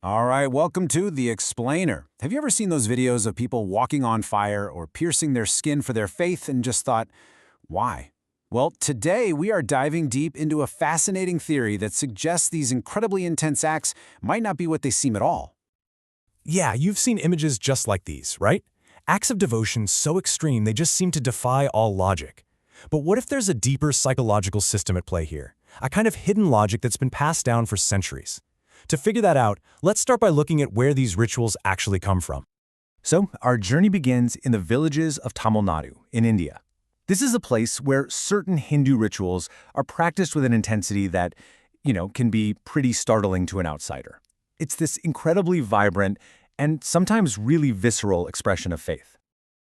All right, welcome to The Explainer. Have you ever seen those videos of people walking on fire or piercing their skin for their faith and just thought, why? Well, today we are diving deep into a fascinating theory that suggests these incredibly intense acts might not be what they seem at all. Yeah, you've seen images just like these, right? Acts of devotion so extreme they just seem to defy all logic. But what if there's a deeper psychological system at play here? A kind of hidden logic that's been passed down for centuries. To figure that out, let's start by looking at where these rituals actually come from. So, our journey begins in the villages of Tamil Nadu in India. This is a place where certain Hindu rituals are practiced with an intensity that, can be pretty startling to an outsider. It's this incredibly vibrant and sometimes really visceral expression of faith.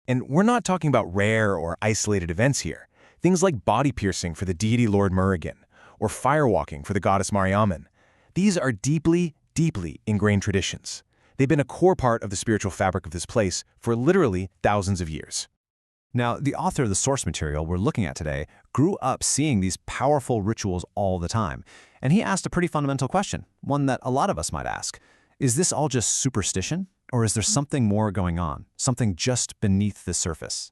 And we're not talking about rare or isolated events here. Things like body piercing for the deity Lord Murugan, or firewalking for the goddess Mariamman. These are deeply, deeply ingrained traditions. They've been a core part of the spiritual fabric of this place for literally thousands of years. Now, the author of the source material we're looking at today grew up seeing these powerful rituals all the time, and he asked a pretty fundamental question, one that a lot of us might ask. Is this all just superstition, or is there something more going on, something just beneath the surface?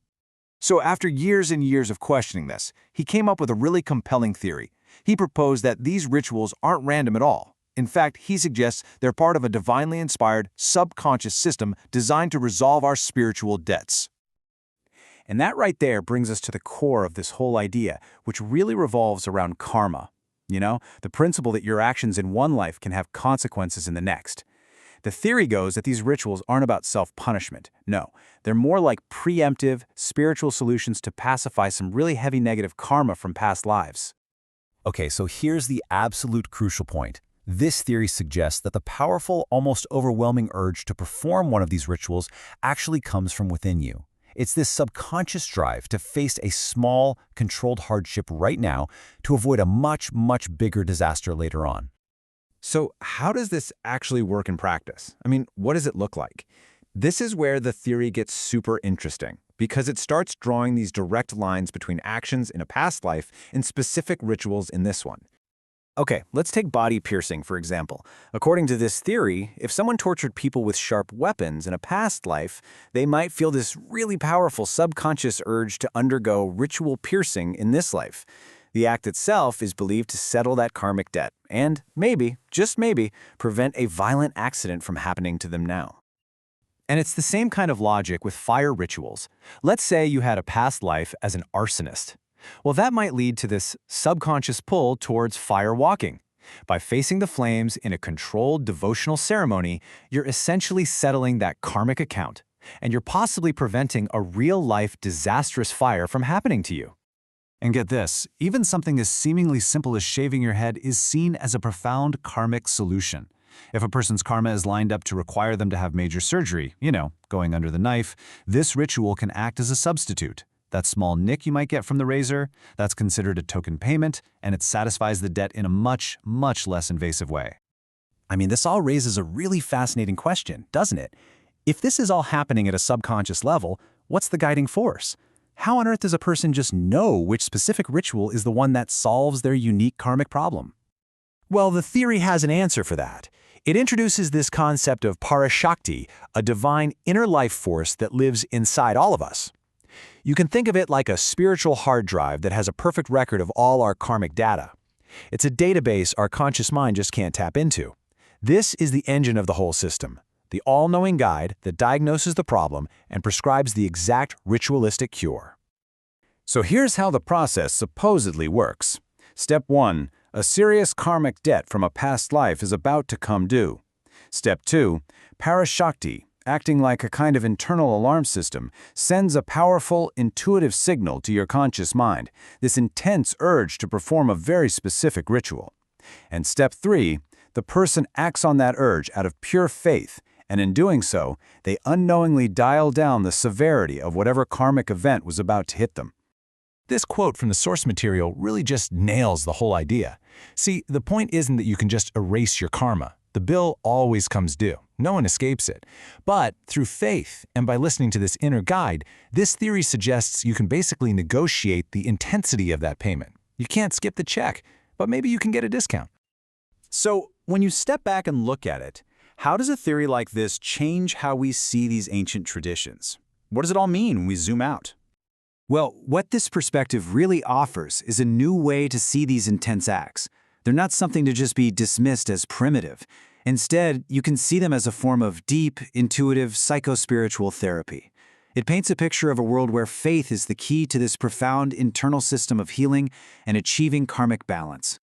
So after years and years of questioning this, he came up with a really compelling theory. He proposed that these rituals aren't random at all. In fact, he suggests they're part of a divinely inspired, subconscious system designed to resolve our spiritual debts. And that right there brings us to the core of this whole idea, which really revolves around karma. The principle that your actions in one life can have consequences in the next. The theory goes that these rituals aren't about self-punishment. No, they're more like preemptive, spiritual solutions to pacify some really heavy negative karma from past lives. Okay, so here's the absolute crucial point. This theory suggests that the powerful, almost overwhelming urge to perform one of these rituals actually comes from within you. It's this subconscious drive to face a small, controlled hardship right now to avoid a much, much bigger disaster later on. So how does this actually work in practice? What does it look like? This is where the theory gets super interesting, because it starts drawing these direct lines between actions in a past life and specific rituals in this one. Okay, let's take body piercing, for example. According to this theory, if someone tortured people with sharp weapons in a past life, they might feel this really powerful subconscious urge to undergo ritual piercing in this life. The act itself is believed to settle that karmic debt and maybe, just maybe, prevent a violent accident from happening to them now. And it's the same kind of logic with fire rituals. Let's say you had a past life as an arsonist. Well, that might lead to this subconscious pull towards fire walking. By facing the flames in a controlled devotional ceremony, you're essentially settling that karmic account, and you're possibly preventing a real-life disastrous fire from happening to you. And get this, even something as seemingly simple as shaving your head is seen as a profound karmic solution. If a person's karma is lined up to require them to have major surgery, going under the knife, this ritual can act as a substitute. That small nick you might get from the razor, that's considered a token payment, and it satisfies the debt in a much, much less invasive way. This all raises a really fascinating question, doesn't it? If this is all happening at a subconscious level, what's the guiding force? How on earth does a person just know which specific ritual is the one that solves their unique karmic problem? Well, the theory has an answer for that. It introduces this concept of Parashakti, a divine inner life force that lives inside all of us. You can think of it like a spiritual hard drive that has a perfect record of all our karmic data. It's a database our conscious mind just can't tap into. This is the engine of the whole system, the all-knowing guide that diagnoses the problem and prescribes the exact ritualistic cure. So here's how the process supposedly works. Step 1. A serious karmic debt from a past life is about to come due. Step 2. Parashakti, acting like a kind of internal alarm system, sends a powerful, intuitive signal to your conscious mind, this intense urge to perform a very specific ritual. And Step 3. The person acts on that urge out of pure faith, and in doing so, they unknowingly dial down the severity of whatever karmic event was about to hit them. This quote from the source material really just nails the whole idea. See, the point isn't that you can just erase your karma. The bill always comes due. No one escapes it. But through faith and by listening to this inner guide, this theory suggests you can basically negotiate the intensity of that payment. You can't skip the check, but maybe you can get a discount. So, when you step back and look at it, How does a theory like this change how we see these ancient traditions? What does it all mean when we zoom out? Well, what this perspective really offers is a new way to see these intense acts. They're not something to just be dismissed as primitive. Instead, you can see them as a form of deep, intuitive, psychospiritual therapy. It paints a picture of a world where faith is the key to this profound internal system of healing and achieving karmic balance.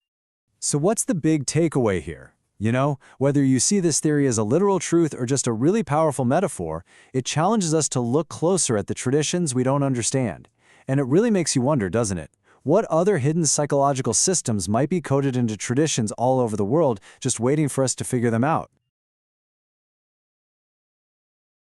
So what's the big takeaway here? You know, whether you see this theory as a literal truth or just a really powerful metaphor, it challenges us to look closer at the traditions we don't understand. And it really makes you wonder, doesn't it? What other hidden psychological systems might be coded into traditions all over the world, just waiting for us to figure them out?